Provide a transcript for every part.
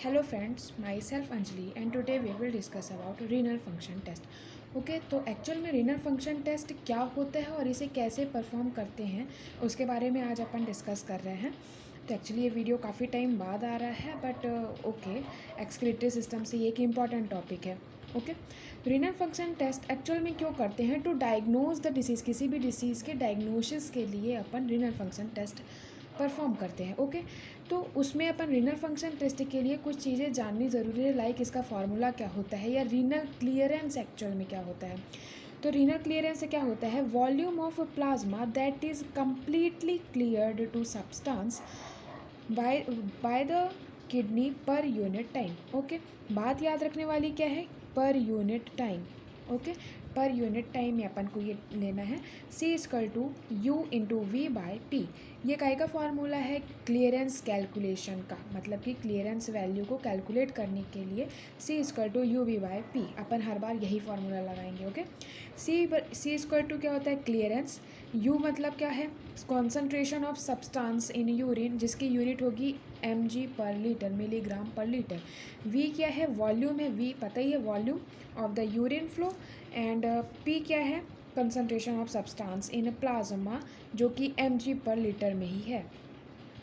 Hello friends, myself Anjali and today we will discuss about renal function test. Okay तो actual में renal function test क्या होता है और इसे कैसे परफॉर्म करते हैं उसके बारे में आज अपन डिस्कस कर रहे हैं। तो एक्चुअली ये वीडियो काफ़ी टाइम बाद आ रहा है बट ओके एक्सक्रीटरी सिस्टम से ये एक इम्पॉर्टेंट टॉपिक है। Okay renal function test actual में क्यों करते हैं? टू डायग्नोज द डिसीज़, किसी भी डिसीज़ के डायग्नोसिस के लिए अपन रीनल फंक्शन टेस्ट परफॉर्म करते हैं। ओके तो उसमें अपन रीनल फंक्शन टेस्ट के लिए कुछ चीज़ें जाननी ज़रूरी है, लाइक इसका फार्मूला क्या होता है या रीनल क्लियरेंस एक्चुअल में क्या होता है। तो रीनल क्लियरेंस से क्या होता है? Volume of plasma that is completely cleared to substance by by the kidney per unit time. Okay बात याद रखने वाली क्या है? Per unit time. Okay per unit time में अपन को ये लेना है C equal to U into V by P. ये काय का फार्मूला है? क्लियरेंस कैलकुलेशन का, मतलब कि क्लियरेंस वैल्यू को कैलकुलेट करने के लिए C equal to U V by P अपन हर बार यही फार्मूला लगाएंगे। ओके C इक्वल टू क्या होता है? क्लियरेंस। U मतलब क्या है? Concentration of substance in urine, जिसकी यूनिट होगी mg पर लीटर, मिलीग्राम पर लीटर। V क्या है? वॉल्यूम है। V पता ही है, volume of the urine flow. And P क्या है? Concentration of substance in plasma, जो कि mg पर लीटर में ही है।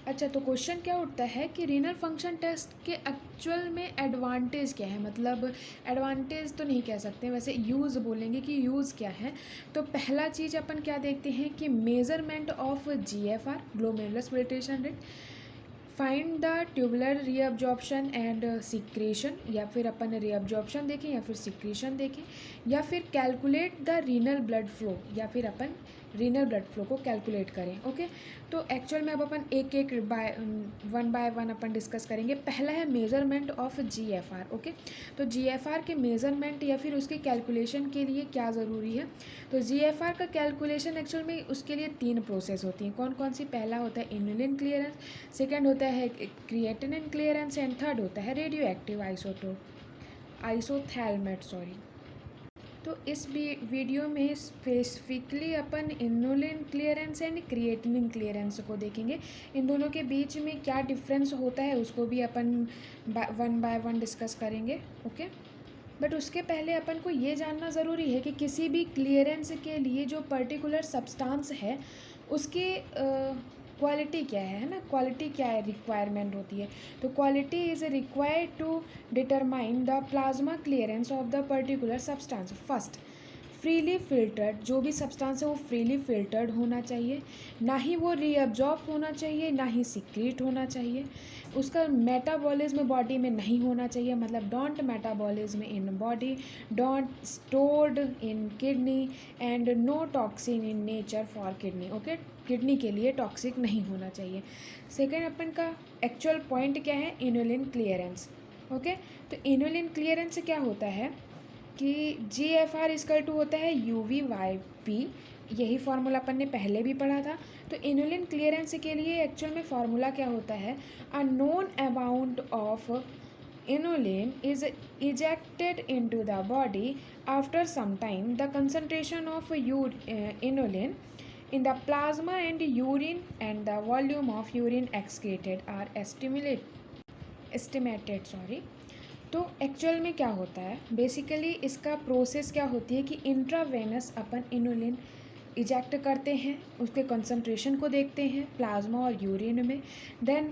अच्छा तो क्वेश्चन क्या उठता है कि रीनल फंक्शन टेस्ट के एक्चुअल में एडवांटेज क्या है? मतलब एडवांटेज तो नहीं कह सकते, वैसे यूज़ बोलेंगे कि यूज़ क्या है। तो पहला चीज़ अपन क्या देखते हैं कि measurement of GFR, glomerular filtration rate, find the tubular reabsorption and secretion, या फिर अपन रीअब्जॉर्प्शन देखें या फिर सिक्रेशन देखें, या फिर calculate the renal blood flow, या फिर अपन रीनल ब्लड फ्लो को कैलकुलेट करें। ओके तो एक्चुअल में अब अपन एक एक बाय वन अपन डिस्कस करेंगे। पहला है मेज़रमेंट ऑफ GFR। ओके तो GFR के मेज़रमेंट या फिर उसके कैलकुलेशन के लिए क्या ज़रूरी है? तो GFR का कैलकुलेशन एक्चुअल में उसके लिए 3 प्रोसेस होती हैं। कौन कौन सी? पहला होता है इन्युलिन क्लियरेंस, सेकेंड होता है क्रिएटिनिन क्लियरेंस एंड थर्ड होता है रेडियो एक्टिव आइसोथैलमेट सॉरी। तो इस वीडियो में स्पेसिफिकली अपन inulin clearance and creatinine clearance को देखेंगे। इन दोनों के बीच में क्या डिफरेंस होता है उसको भी अपन वन बाय वन डिस्कस करेंगे। ओके बट उसके पहले अपन को ये जानना ज़रूरी है कि किसी भी क्लियरेंस के लिए जो पर्टिकुलर सब्सटेंस है उसकी क्वालिटी क्या है ना? क्वालिटी क्या है, रिक्वायरमेंट होती है। तो quality is required to determine the plasma clearance of the particular substance. First freely filtered, जो भी सब्सटेंस है वो फ्रीली फिल्टर्ड होना चाहिए, ना ही वो रीअब्जॉर्ब होना चाहिए, ना ही सिक्रीट होना चाहिए। उसका मेटाबॉलिज्म बॉडी में नहीं होना चाहिए, मतलब don't metabolism in body, don't stored in kidney and no toxin in nature for kidney. Okay kidney के लिए टॉक्सिक नहीं होना चाहिए। सेकेंड अपन का एक्चुअल पॉइंट क्या है? इन्युलिन क्लियरेंस। ओके तो इन्युलिन क्लियरेंस क्या होता है कि GFR इक्वल टू होता है UV/P। यही फार्मूला अपन ने पहले भी पढ़ा था। तो इन्युलिन क्लियरेंस के लिए एक्चुअल में फार्मूला क्या होता है? A known amount of inulin is ejected into the body after some time. The concentration of inulin in the plasma and urine and the volume of urine excreted are estimated तो actual में क्या होता है? Basically इसका process क्या होती है कि इंट्रावेनस अपन इनुलिन इजेक्ट करते हैं, उसके कंसंट्रेशन को देखते हैं प्लाज्मा और यूरिन में। देन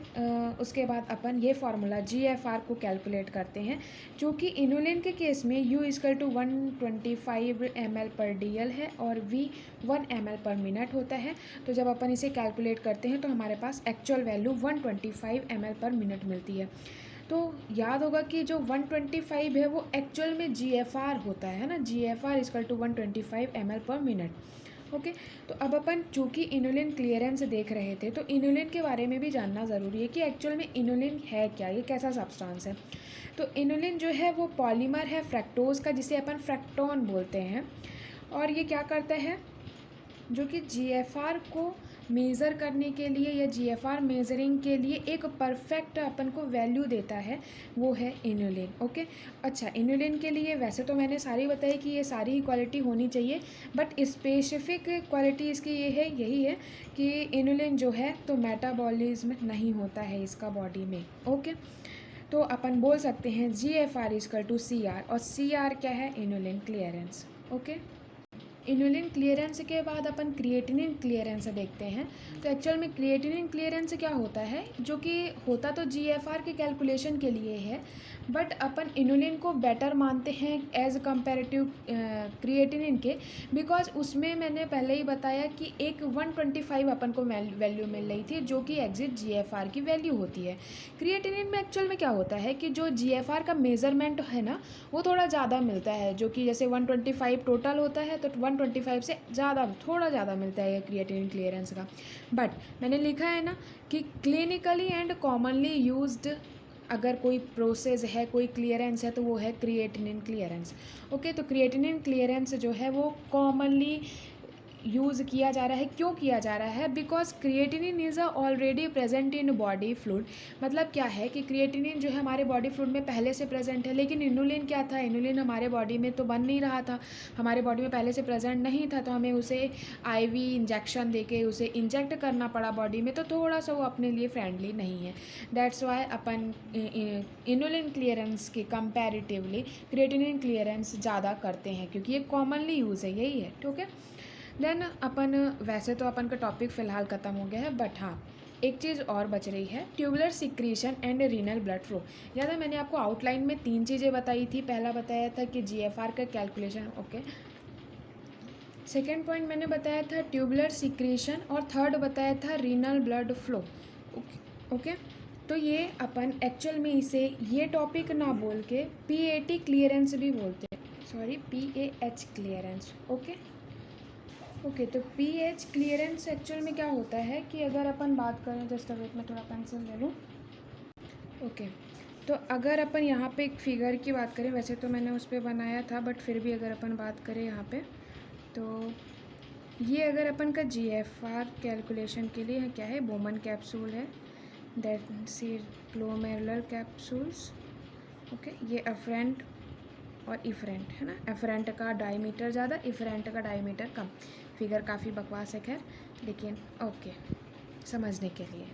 उसके बाद अपन ये फार्मूला GFR को कैलकुलेट करते हैं, जो कि इनुलिन के केस में U इक्वल टू 125 ml/dl है और V 1 ml/minute होता है। तो जब अपन इसे कैलकुलेट करते हैं तो हमारे पास एक्चुअल वैल्यू 125 ml/minute मिलती है। तो याद होगा कि जो 125 है वो एक्चुअल में GFR होता है ना, GFR equal to 125 ml/minute। Okay तो अब अपन चूँकि इनुलिन क्लियरेंस देख रहे थे तो इनुलिन के बारे में भी जानना ज़रूरी है कि एक्चुअल में इनुलिन है क्या, ये कैसा सब्सटेंस है। तो इनुलिन जो है वो पॉलीमर है फ्रैक्टोज का, जिसे अपन फ्रैक्टोन बोलते हैं। और ये क्या करता है? जो कि GFR को मेज़र करने के लिए या GFR मेज़रिंग के लिए एक परफेक्ट अपन को वैल्यू देता है, वो है इनुलिन। ओके अच्छा इनुलिन के लिए वैसे तो मैंने सारी बताई कि ये सारी ही क्वालिटी होनी चाहिए, बट स्पेसिफिक क्वालिटी इसकी ये है, यही है कि इनुलिन जो है तो मेटाबॉलिज्म नहीं होता है इसका बॉडी में। ओके तो अपन बोल सकते हैं GFR इक्वल टू CR, और CR क्या है, inulin clearance. Okay, inulin clearance के बाद अपन क्रिएटिनिन क्लियरेंस देखते हैं। तो एक्चुअल में क्रिएटिनिन क्लियरेंस क्या होता है, जो कि होता तो GFR के कैलकुलेशन के लिए है, बट अपन इनुलिन को बेटर मानते हैं एज कंपेरेटिव क्रिएटिनिन के, बिकॉज उसमें मैंने पहले ही बताया कि एक 125 अपन को वैल्यू मिल रही थी, जो कि एग्जिट GFR की वैल्यू होती है। क्रिएटिनिन में एक्चुअल में क्या होता है कि जो GFR का मेज़रमेंट है ना, वो थोड़ा ज़्यादा मिलता है, जो कि जैसे 125 टोटल होता है तो 125 से ज़्यादा, थोड़ा ज़्यादा मिलता है क्रिएटिनिन क्लियरेंस का। बट मैंने लिखा है ना कि क्लिनिकली एंड कॉमनली यूज्ड अगर कोई प्रोसेस है, कोई क्लियरेंस है, तो वो है क्रिएटिनिन क्लियरेंस। ओके, तो क्रिएटिनिन क्लियरेंस जो है वो कॉमनली यूज़ किया जा रहा है। क्यों किया जा रहा है? Because creatinine is already present in body fluid. मतलब क्या है कि क्रिएटिनिन जो है हमारे बॉडी फ्लूइड में पहले से प्रेजेंट है, लेकिन इनुलिन क्या था, इनुलिन हमारे बॉडी में तो बन नहीं रहा था, हमारे बॉडी में पहले से प्रेजेंट नहीं था, तो हमें उसे IV इंजेक्शन देके उसे इंजेक्ट करना पड़ा बॉडी में, तो थोड़ा सा वो अपने लिए फ्रेंडली नहीं है। That's why upon inulin clearance के कंपैरेटिवली क्रिएटिनिन क्लियरेंस ज़्यादा करते हैं, क्योंकि ये कॉमनली यूज़ है, यही है। ठीक है, देन अपन वैसे तो अपन का टॉपिक फ़िलहाल ख़त्म हो गया है, बट हाँ एक चीज़ और बच रही है, tubular secretion and renal blood flow. याद है मैंने आपको आउटलाइन में 3 चीज़ें बताई थी। पहला बताया था कि GFR का कैलकुलेशन, ओके। सेकेंड पॉइंट मैंने बताया था ट्यूबुलर सिक्रीशन, और थर्ड बताया था रीनल ब्लड फ्लो। ओके, तो ये अपन एक्चुअल में इसे ये टॉपिक ना बोल के PAT क्लियरेंस भी बोलते हैं, सॉरी PAH क्लियरेंस। ओके, तो PH क्लियरेंस एक्चुअल में क्या होता है कि अगर अपन बात करें, जस्ट वेट में थोड़ा पेंसिल ले लूँ। ओके, तो अगर अपन यहाँ पे एक फिगर की बात करें, वैसे तो मैंने उस पर बनाया था, बट फिर भी अगर अपन बात करें यहाँ पे, तो ये अगर अपन का GFR कैलकुलेशन के लिए क्या है, बोमन कैप्सूल है, that C glomerular capsules. Okay, ये अफरेंट और इफरेंट है ना, एफरेंट का डायमीटर ज़्यादा, इफरेंट का डायमीटर कम। फिगर काफ़ी बकवास है खैर, लेकिन ओके समझने के लिए।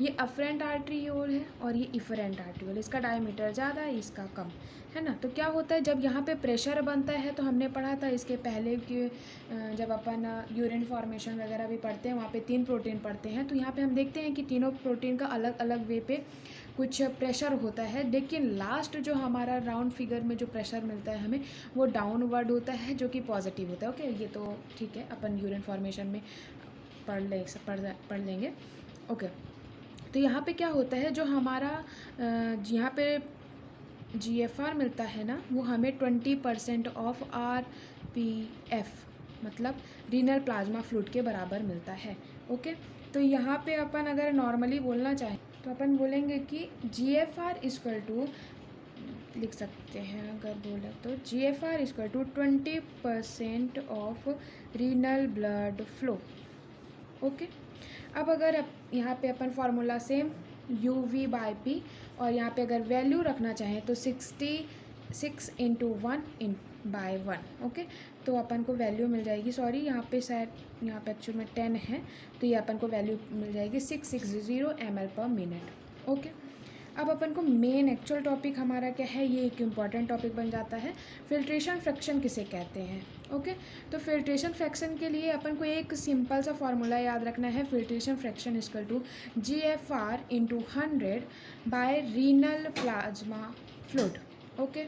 ये अफरेंट आर्ट्रियोल है और ये इफरेंट आर्ट्रियोल, इसका डायमीटर ज़्यादा, इसका कम, है ना। तो क्या होता है जब यहाँ पे प्रेशर बनता है, तो हमने पढ़ा था इसके पहले कि जब अपन यूरिन फॉर्मेशन वगैरह भी पढ़ते हैं, वहाँ पे 3 प्रोटीन पढ़ते हैं, तो यहाँ पे हम देखते हैं कि तीनों प्रोटीन का अलग अलग वे पे कुछ प्रेशर होता है, लेकिन लास्ट जो हमारा राउंड फिगर में जो प्रेशर मिलता है हमें, वो डाउनवर्ड होता है, जो कि पॉजिटिव होता है। ओके, ये तो ठीक है, अपन यूरिन फॉर्मेशन में पढ़ लेंगे। ओके, तो यहाँ पे क्या होता है, जो हमारा यहाँ पे GFR मिलता है ना, वो हमें 20% ऑफ RPF, मतलब रीनल प्लाज्मा फ्लूइड के बराबर मिलता है। ओके, तो यहाँ पे अपन अगर नॉर्मली बोलना चाहें तो अपन बोलेंगे कि GFR इक्वल टू, लिख सकते हैं अगर बोले तो, GFR equal to 20% of renal blood flow. Okay, अब अगर यहाँ पे अपन फार्मूला सेम UV/P, और यहाँ पे अगर वैल्यू रखना चाहें तो 66 × 1/1। ओके, तो अपन को वैल्यू मिल जाएगी, सॉरी यहाँ पे शायद यहाँ पे एक्चुअल में 10 है, तो ये अपन को वैल्यू मिल जाएगी 660 ml/min। ओके, अब अपन को मेन एक्चुअल टॉपिक हमारा क्या है, ये एक इम्पॉर्टेंट टॉपिक बन जाता है, फिल्ट्रेशन फ्रैक्शन किसे कहते हैं। ओके, तो फिल्ट्रेशन फ्रैक्शन के लिए अपन को एक सिंपल सा फार्मूला याद रखना है, filtration fraction equal to GFR × 100 by renal plasma fluid. Okay,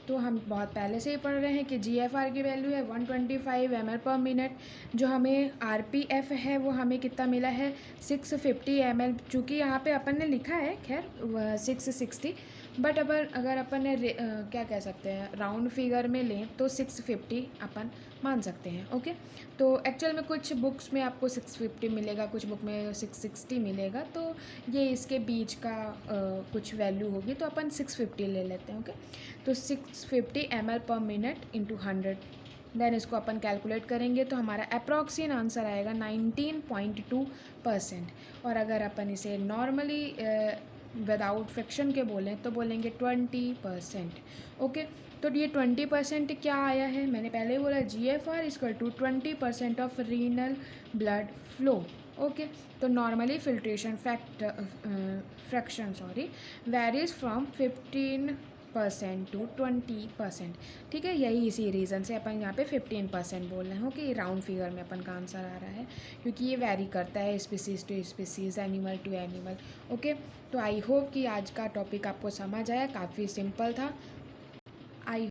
तो हम बहुत पहले से ही पढ़ रहे हैं कि GFR की वैल्यू है 125 ml/min, जो हमें RPF है वो हमें कितना मिला है 650 ml, चूँकि यहाँ पे अपन ने लिखा है खैर 660, बट अगर अपन ने क्या कह सकते हैं, राउंड फिगर में लें तो 650 अपन मान सकते हैं। ओके, तो एक्चुअल में कुछ बुक्स में आपको 650 मिलेगा, कुछ बुक में 660 मिलेगा, तो ये इसके बीच का कुछ वैल्यू होगी, तो अपन 650 ले लेते हैं। ओके, तो 650 ml/min × 100, देन इसको अपन कैलकुलेट करेंगे तो हमारा अप्रॉक्सीमेट आंसर आएगा 19.2%, और अगर अपन इसे नॉर्मली विदाउट फ्रिक्शन के बोलें तो बोलेंगे 20%। ओके, तो ये 20% क्या आया है, मैंने पहले ही बोला GFR equal to 20% of renal blood flow. Okay, तो normally filtration fraction varies from 15% to 20%। ठीक है, यही इसी रीज़न से अपन यहाँ पे 15% बोल रहे हैं। ओके, राउंड फिगर में अपन का आंसर आ रहा है, क्योंकि ये वेरी करता है species to species, animal to animal. Okay, तो आई होप कि आज का टॉपिक आपको समझ आया, काफ़ी सिंपल था। आई